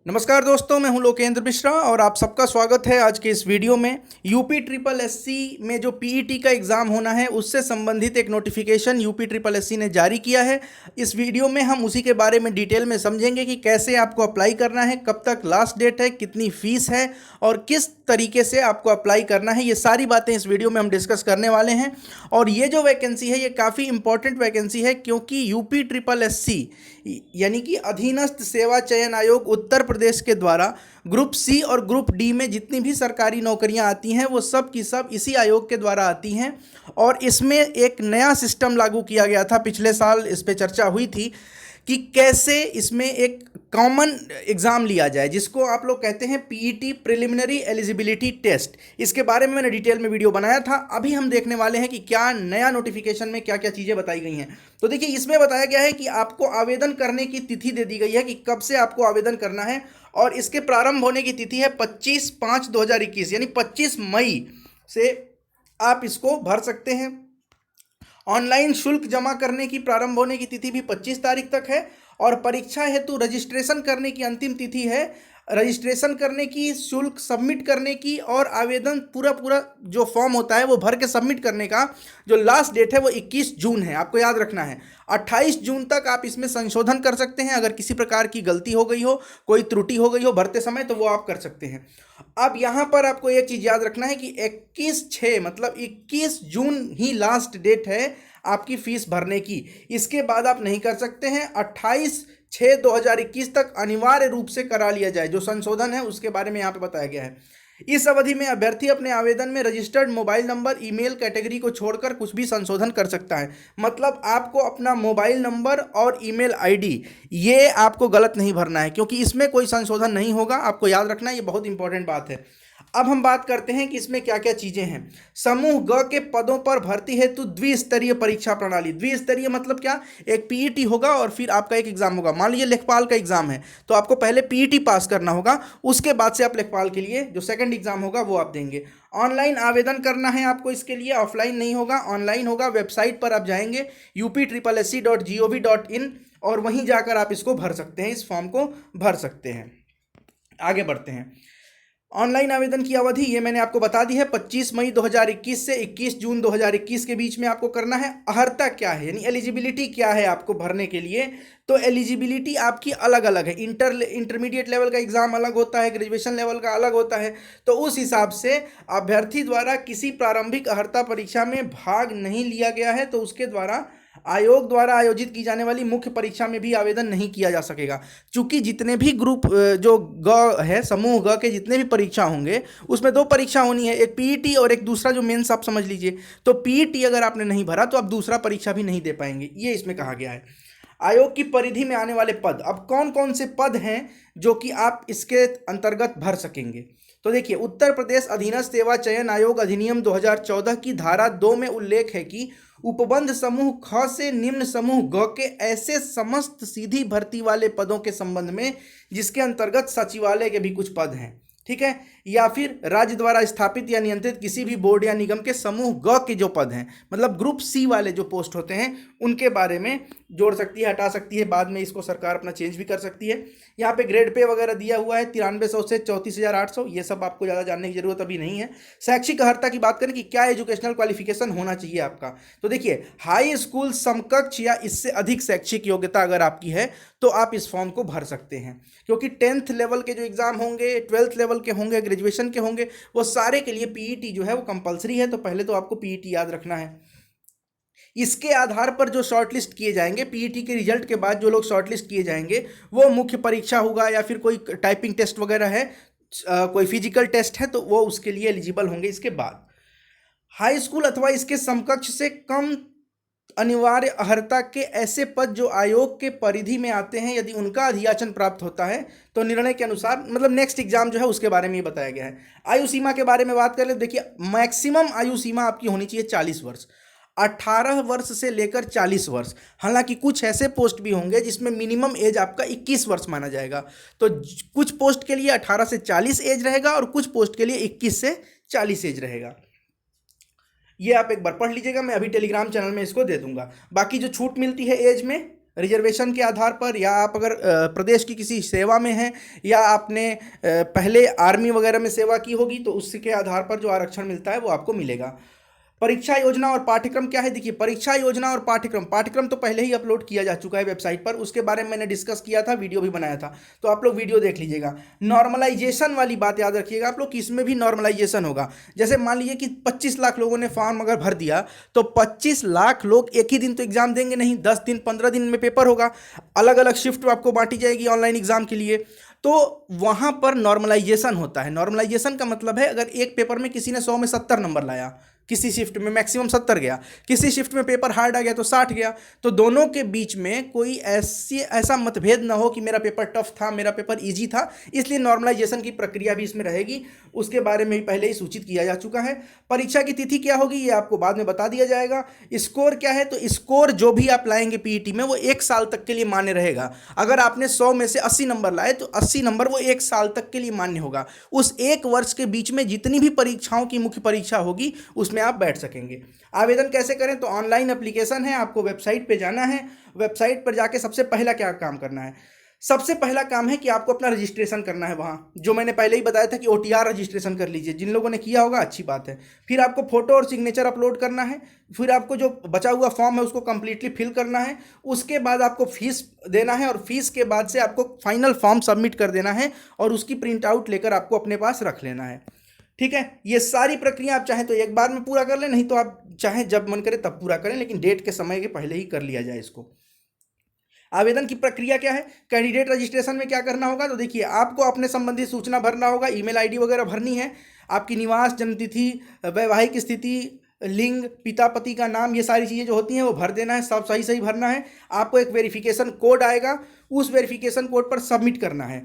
नमस्कार दोस्तों, मैं हूं लोकेंद्र मिश्रा और आप सबका स्वागत है आज के इस वीडियो में। यूपी ट्रिपल एससी में जो पीईटी का एग्ज़ाम होना है उससे संबंधित एक नोटिफिकेशन यूपी ट्रिपल एससी ने जारी किया है। इस वीडियो में हम उसी के बारे में डिटेल में समझेंगे कि कैसे आपको अप्लाई करना है, कब तक लास्ट डेट है, कितनी फ़ीस है और किस तरीके से आपको अप्लाई करना है। ये सारी बातें इस वीडियो में हम डिस्कस करने वाले हैं। और ये जो वैकेंसी है ये काफ़ी इंपॉर्टेंट वैकेंसी है, क्योंकि यूपी ट्रिपल एससी यानी कि अधीनस्थ सेवा चयन आयोग उत्तर प्रदेश के द्वारा ग्रुप सी और ग्रुप डी में जितनी भी सरकारी नौकरियां आती हैं वो सब की सब इसी आयोग के द्वारा आती हैं। और इसमें एक नया सिस्टम लागू किया गया था, पिछले साल इस पे चर्चा हुई थी कि कैसे इसमें एक कॉमन एग्ज़ाम लिया जाए जिसको आप लोग कहते हैं पीईटी प्रिलिमिनरी एलिजिबिलिटी टेस्ट। इसके बारे में मैंने डिटेल में वीडियो बनाया था। अभी हम देखने वाले हैं कि क्या नया नोटिफिकेशन में क्या क्या चीज़ें बताई गई हैं। तो देखिए, इसमें बताया गया है कि आपको आवेदन करने की तिथि दे दी गई है कि कब से आपको आवेदन करना है। और इसके प्रारंभ होने की तिथि है 25/5/2021 यानी 25 मई से आप इसको भर सकते हैं। ऑनलाइन शुल्क जमा करने की प्रारंभ होने की तिथि भी 25 तारीख तक है। और परीक्षा हेतु रजिस्ट्रेशन करने की अंतिम तिथि है, रजिस्ट्रेशन करने की, शुल्क सबमिट करने की और आवेदन पूरा पूरा जो फॉर्म होता है वो भर के सबमिट करने का जो लास्ट डेट है वो 21 जून है। आपको याद रखना है 28 जून तक आप इसमें संशोधन कर सकते हैं। अगर किसी प्रकार की गलती हो गई हो, कोई त्रुटि हो गई हो भरते समय, तो वो आप कर सकते हैं। अब यहाँ पर आपको एक चीज़ याद रखना है कि 21/6 मतलब 21 जून ही लास्ट डेट है आपकी फ़ीस भरने की। इसके बाद आप नहीं कर सकते हैं। 28/6/2021 तक अनिवार्य रूप से करा लिया जाए। जो संशोधन है उसके बारे में यहाँ पे बताया गया है। इस अवधि में अभ्यर्थी अपने आवेदन में registered mobile number, email category को छोड़कर कुछ भी संशोधन कर सकता है। मतलब आपको अपना मोबाइल नंबर और ईमेल आईडी ये आपको गलत नहीं भरना है, क्योंकि इसमें कोई संशोधन नहीं होगा। आपको याद रखना है, ये बहुत इंपॉर्टेंट बात है। अब हम बात करते हैं कि इसमें क्या क्या चीज़ें हैं। समूह ग के पदों पर भर्ती हेतु द्विस्तरीय परीक्षा प्रणाली। द्विस्तरीय मतलब क्या? एक पीईटी होगा और फिर आपका एक एग्जाम होगा। मान लीजिए लेखपाल का एग्जाम है तो आपको पहले पीईटी पास करना होगा, उसके बाद से आप लेखपाल के लिए जो सेकंड एग्जाम होगा वो आप देंगे। ऑनलाइन आवेदन करना है आपको इसके लिए, ऑफलाइन नहीं होगा, ऑनलाइन होगा। वेबसाइट पर आप जाएंगे upSSC.gov.in और वहीं जाकर आप इसको भर सकते हैं, इस फॉर्म को भर सकते हैं। आगे बढ़ते हैं। ऑनलाइन आवेदन की अवधि ये मैंने आपको बता दी है, 25 मई 2021 से 21 जून 2021 के बीच में आपको करना है। अर्हता क्या है यानी एलिजिबिलिटी क्या है आपको भरने के लिए? तो एलिजिबिलिटी आपकी अलग अलग है। इंटरमीडिएट लेवल का एग्जाम अलग होता है, ग्रेजुएशन लेवल का अलग होता है। तो उस हिसाब से अभ्यर्थी द्वारा किसी प्रारंभिक अर्हता परीक्षा में भाग नहीं लिया गया है तो उसके द्वारा आयोग द्वारा आयोजित की जाने वाली मुख्य परीक्षा में भी आवेदन नहीं किया जा सकेगा। चूंकि जितने भी ग्रुप जो ग है, समूह ग के जितने भी परीक्षा होंगे उसमें दो परीक्षा होनी है, एक पीईटी और एक दूसरा जो मेंस आप समझ लीजिए। तो पीईटी अगर आपने नहीं भरा तो आप दूसरा परीक्षा भी नहीं दे पाएंगे, ये इसमें कहा गया है। आयोग की परिधि में आने वाले पद, अब कौन कौन से पद हैं जो कि आप इसके अंतर्गत भर सकेंगे? तो देखिए, उत्तर प्रदेश अधीनस्थ सेवा चयन आयोग अधिनियम 2014 की धारा 2 में उल्लेख है कि उपबंध समूह ख से निम्न समूह ग के ऐसे समस्त सीधी भर्ती वाले पदों के संबंध में जिसके अंतर्गत सचिवालय के भी कुछ पद हैं, ठीक है, या फिर राज्य द्वारा स्थापित या नियंत्रित किसी भी बोर्ड या निगम के समूह ग के जो पद हैं, मतलब ग्रुप सी वाले जो पोस्ट होते हैं उनके बारे में जोड़ सकती है, हटा सकती है। बाद में इसको सरकार अपना चेंज भी कर सकती है। यहाँ पे ग्रेड पे वगैरह दिया हुआ है 9300 से 34,800। ये सब आपको ज़्यादा जानने की जरूरत अभी नहीं है। शैक्षिक अर्हता की बात करें कि क्या एजुकेशनल क्वालिफिकेशन होना चाहिए आपका, तो देखिए हाई स्कूल समकक्ष या इससे अधिक शैक्षिक योग्यता अगर आपकी है तो आप इस फॉर्म को भर सकते हैं। क्योंकि 10th लेवल के जो एग्जाम होंगे, 12th लेवल के होंगे, ग्रेजुएशन के होंगे, वो सारे के लिए पीईटी जो है वो कंपलसरी है। तो पहले तो आपको पीईटी याद रखना है। इसके आधार पर जो शॉर्टलिस्ट किए जाएंगे, पीईटी के रिजल्ट के बाद जो लोग शॉर्टलिस्ट किए जाएंगे वो मुख्य परीक्षा होगा या फिर कोई टाइपिंग टेस्ट वगैरह है, कोई फिजिकल टेस्ट है, तो वो उसके लिए एलिजिबल होंगे। इसके बाद हाई स्कूल अथवा इसके समकक्ष से कम अनिवार्य अर्हता के ऐसे पद जो आयोग के परिधि में आते हैं, यदि उनका अधियाचन प्राप्त होता है तो निर्णय के अनुसार, मतलब नेक्स्ट एग्जाम जो है उसके बारे में ये बताया गया है। आयु सीमा के बारे में बात करें तो देखिए, मैक्सिमम आयु सीमा आपकी होनी चाहिए 40 वर्ष, 18 वर्ष से लेकर 40 वर्ष। हालांकि कुछ ऐसे पोस्ट भी होंगे जिसमें मिनिमम एज आपका 21 वर्ष माना जाएगा। तो कुछ पोस्ट के लिए 18 से 40 एज रहेगा और कुछ पोस्ट के लिए 21 से 40 एज रहेगा। ये आप एक बार पढ़ लीजिएगा, मैं अभी टेलीग्राम चैनल में इसको दे दूंगा। बाकी जो छूट मिलती है एज में रिजर्वेशन के आधार पर, या आप अगर प्रदेश की किसी सेवा में हैं, या आपने पहले आर्मी वगैरह में सेवा की होगी, तो उसके आधार पर जो आरक्षण मिलता है वो आपको मिलेगा। परीक्षा योजना और पाठ्यक्रम क्या है? देखिए, परीक्षा योजना और पाठ्यक्रम तो पहले ही अपलोड किया जा चुका है वेबसाइट पर, उसके बारे में मैंने डिस्कस किया था, वीडियो भी बनाया था, तो आप लोग वीडियो देख लीजिएगा। नॉर्मलाइजेशन वाली बात याद रखिएगा आप लोग कि इसमें भी नॉर्मलाइजेशन होगा। जैसे मान लीजिए कि 25 लाख लोगों ने फॉर्म अगर भर दिया, तो 25 लाख लोग एक ही दिन तो एग्जाम देंगे नहीं, 10 दिन 15 दिन में पेपर होगा, अलग अलग शिफ्ट आपको बांटी जाएगी ऑनलाइन एग्जाम के लिए, तो वहां पर नॉर्मलाइजेशन होता है। नॉर्मलाइजेशन का मतलब है, अगर एक पेपर में किसी ने 100 में 70 नंबर लाया, किसी शिफ्ट में मैक्सिमम 70 गया, किसी शिफ्ट में पेपर हार्ड आ गया तो 60 गया, तो दोनों के बीच में कोई ऐसा मतभेद ना हो कि मेरा पेपर टफ था, मेरा पेपर इजी था, इसलिए नॉर्मलाइजेशन की प्रक्रिया भी इसमें रहेगी। उसके बारे में भी पहले ही सूचित किया जा चुका है। परीक्षा की तिथि क्या होगी ये आपको बाद में बता दिया जाएगा। स्कोर क्या है? तो स्कोर जो भी आप लाएंगे पीईटी में वो 1 साल तक के लिए मान्य रहेगा। अगर आपने 100 में से 80 नंबर लाए तो 80 नंबर वो 1 साल तक के लिए मान्य होगा। उस 1 वर्ष के बीच में जितनी भी परीक्षाओं की मुख्य परीक्षा होगी उसमें आप बैठ सकेंगे। आवेदन कैसे करें? तो ऑनलाइन एप्लीकेशन है, आपको वेबसाइट पे जाना है। वेबसाइट पर जाके सबसे पहला क्या काम करना है? सबसे पहला काम है कि आपको अपना रजिस्ट्रेशन करना है वहाँ, जो मैंने पहले ही बताया था कि OTR रजिस्ट्रेशन कर लीजिए। जिन लोगों ने किया होगा अच्छी बात है। फिर आपको फोटो और सिग्नेचर अपलोड करना है। फिर आपको जो बचा हुआ फॉर्म है उसको कंप्लीटली फिल करना है। उसके बाद आपको फीस देना है, और फीस के बाद से आपको फाइनल फॉर्म सबमिट कर देना है, और उसकी प्रिंट आउट लेकर आपको अपने पास रख लेना है। ठीक है, ये सारी प्रक्रिया आप चाहें तो एक बार में पूरा कर लें, नहीं तो आप चाहें जब मन करे तब पूरा करें, लेकिन डेट के समय के पहले ही कर लिया जाए इसको। आवेदन की प्रक्रिया क्या है? कैंडिडेट रजिस्ट्रेशन में क्या करना होगा? तो देखिए, आपको अपने संबंधित सूचना भरना होगा, ईमेल आईडी वगैरह भरनी है, आपकी निवास, जन्मतिथि, वैवाहिक स्थिति, लिंग, पिता पति का नाम, ये सारी चीज़ें जो होती हैं वो भर देना है, सब सही सही भरना है। आपको एक वेरिफिकेशन कोड आएगा, उस वेरिफिकेशन कोड पर सबमिट करना है,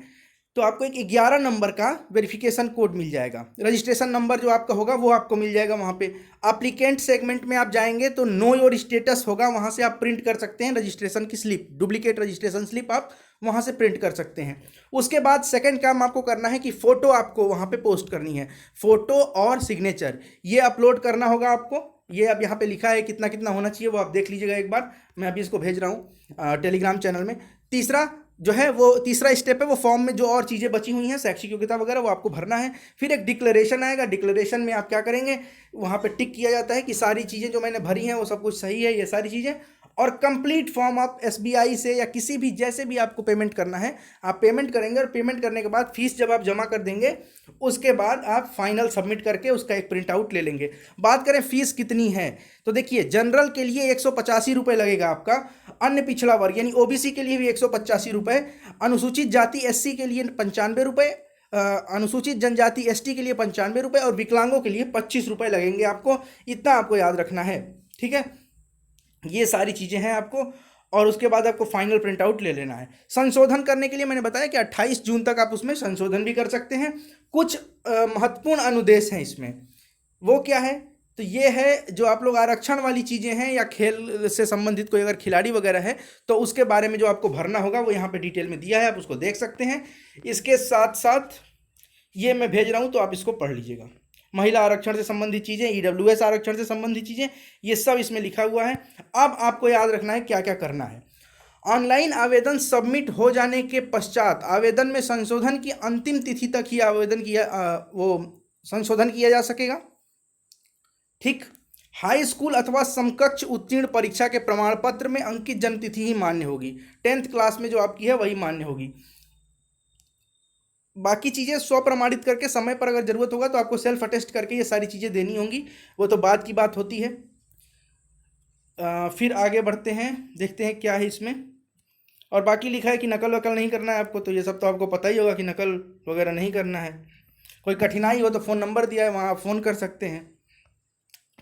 तो आपको एक 11 नंबर का वेरिफिकेशन कोड मिल जाएगा। रजिस्ट्रेशन नंबर जो आपका होगा वो आपको मिल जाएगा वहाँ पे। एप्लीकेंट सेगमेंट में आप जाएंगे तो नो योर स्टेटस होगा, वहाँ से आप प्रिंट कर सकते हैं रजिस्ट्रेशन की स्लिप, डुप्लीकेट रजिस्ट्रेशन स्लिप आप वहाँ से प्रिंट कर सकते हैं। उसके बाद सेकंड काम आपको करना है कि फ़ोटो आपको वहाँ पे पोस्ट करनी है। फ़ोटो और सिग्नेचर ये अपलोड करना होगा आपको। ये अब यहाँ पे लिखा है कितना कितना होना चाहिए, वो आप देख लीजिएगा एक बार, मैं अभी इसको भेज रहा हूँ टेलीग्राम चैनल में। तीसरा जो है वो तीसरा स्टेप है, वो फॉर्म में जो और चीज़ें बची हुई हैं, शैक्षिक योग्यता वगैरह, वो आपको भरना है। फिर एक डिक्लेरेशन आएगा, डिक्लेरेशन में आप क्या करेंगे, वहाँ पे टिक किया जाता है कि सारी चीज़ें जो मैंने भरी हैं वो सब कुछ सही है, ये सारी चीज़ें। और कंप्लीट फॉर्म आप SBI से या किसी भी, जैसे भी आपको पेमेंट करना है आप पेमेंट करेंगे, और पेमेंट करने के बाद फीस जब आप जमा कर देंगे उसके बाद आप फाइनल सबमिट करके उसका एक प्रिंट आउट ले लेंगे। बात करें फीस कितनी है, तो देखिए, जनरल के लिए 185 रुपये लगेगा आपका, अन्य पिछड़ा वर्ग यानी OBC के लिए भी 185 रुपये, अनुसूचित जाति SC के लिए 95 रुपये, अनुसूचित जनजाति ST के लिए 95 रुपये, और विकलांगों के लिए 25 रुपये लगेंगे आपको। इतना आपको याद रखना है, ठीक है। ये सारी चीज़ें हैं आपको, और उसके बाद आपको फाइनल प्रिंट आउट ले लेना है। संशोधन करने के लिए मैंने बताया कि 28 जून तक आप उसमें संशोधन भी कर सकते हैं। कुछ महत्वपूर्ण अनुदेश हैं इसमें, वो क्या है? तो ये है जो आप लोग आरक्षण वाली चीज़ें हैं, या खेल से संबंधित कोई अगर खिलाड़ी वगैरह है तो उसके बारे में जो आपको भरना होगा वो यहाँ पे डिटेल में दिया है, आप उसको देख सकते हैं। इसके साथ साथ ये मैं भेज रहा हूँ तो आप इसको पढ़ लीजिएगा। महिला आरक्षण से संबंधित चीज़ें, EWS आरक्षण से संबंधित चीज़ें, ये सब इसमें लिखा हुआ है। अब आपको याद रखना है क्या क्या करना है। ऑनलाइन आवेदन सबमिट हो जाने के पश्चात आवेदन में संशोधन की अंतिम तिथि तक ही आवेदन वो संशोधन किया जा सकेगा। ठीक, हाई स्कूल अथवा समकक्ष उत्तीर्ण परीक्षा के प्रमाण पत्र में अंकित जन्म तिथि ही मान्य होगी। 10th क्लास में जो आपकी है वही मान्य होगी। बाकी चीज़ें स्वप्रमाणित करके समय पर अगर ज़रूरत होगा तो आपको सेल्फ अटेस्ट करके ये सारी चीज़ें देनी होंगी, वो तो बाद की बात होती है। फिर आगे बढ़ते हैं, देखते हैं क्या है इसमें। और बाकी लिखा है कि नकल वकल नहीं करना है आपको, तो ये सब तो आपको पता ही होगा कि नकल वगैरह नहीं करना है। कोई कठिनाई हो तो फ़ोन नंबर दिया है, वहाँ आप फ़ोन कर सकते हैं।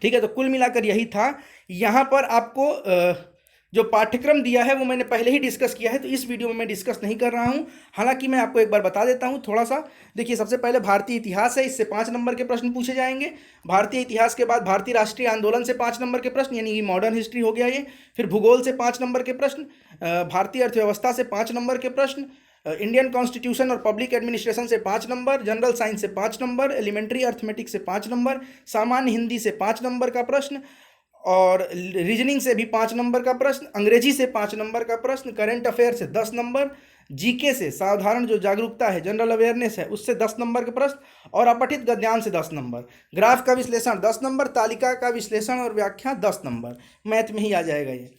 ठीक है, तो कुल मिलाकर यही था। यहाँ पर आपको जो पाठ्यक्रम दिया है वो मैंने पहले ही डिस्कस किया है, तो इस वीडियो में मैं डिस्कस नहीं कर रहा हूँ। हालांकि मैं आपको एक बार बता देता हूँ थोड़ा सा। देखिए, सबसे पहले भारतीय इतिहास है, इससे 5 नंबर के प्रश्न पूछे जाएंगे। भारतीय इतिहास के बाद भारतीय राष्ट्रीय आंदोलन से 5 नंबर के प्रश्न, यानी कि मॉडर्न हिस्ट्री हो गया ये। फिर भूगोल से 5 नंबर के प्रश्न, भारतीय अर्थव्यवस्था से 5 नंबर के प्रश्न, इंडियन कॉन्स्टिट्यूशन और पब्लिक एडमिनिस्ट्रेशन से 5 नंबर, जनरल साइंस से 5 नंबर, एलिमेंट्री अर्थमेटिक्स से 5 नंबर, सामान्य हिंदी से 5 नंबर का प्रश्न, और रीजनिंग से भी 5 नंबर का प्रश्न, अंग्रेजी से 5 नंबर का प्रश्न, करंट अफेयर से 10 नंबर, जीके से साधारण जो जागरूकता है, जनरल अवेयरनेस है, उससे 10 नंबर के प्रश्न और अपठित गद्यांश से 10 नंबर, ग्राफ का विश्लेषण 10 नंबर, तालिका का विश्लेषण और व्याख्या 10 नंबर, मैथ में ही आ जाएगा ये।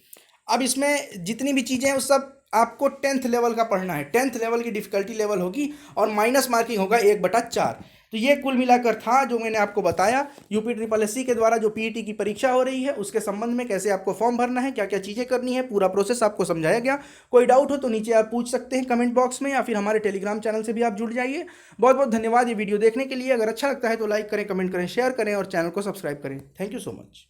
अब इसमें जितनी भी चीज़ें हैं वो सब आपको 10th लेवल का पढ़ना है, 10th लेवल की डिफिकल्टी लेवल होगी और माइनस मार्किंग होगा 1/4। तो ये कुल मिलाकर था जो मैंने आपको बताया UPSSC के द्वारा जो PET की परीक्षा हो रही है उसके संबंध में, कैसे आपको फॉर्म भरना है, क्या क्या चीज़ें करनी है, पूरा प्रोसेस आपको समझाया गया। कोई डाउट हो तो नीचे आप पूछ सकते हैं कमेंट बॉक्स में, या फिर हमारे टेलीग्राम चैनल से भी आप जुड़ जाइए। बहुत बहुत धन्यवाद ये वीडियो देखने के लिए। अगर अच्छा लगता है तो लाइक करें, कमेंट करें, शेयर करें और चैनल को सब्सक्राइब करें। Thank you so much.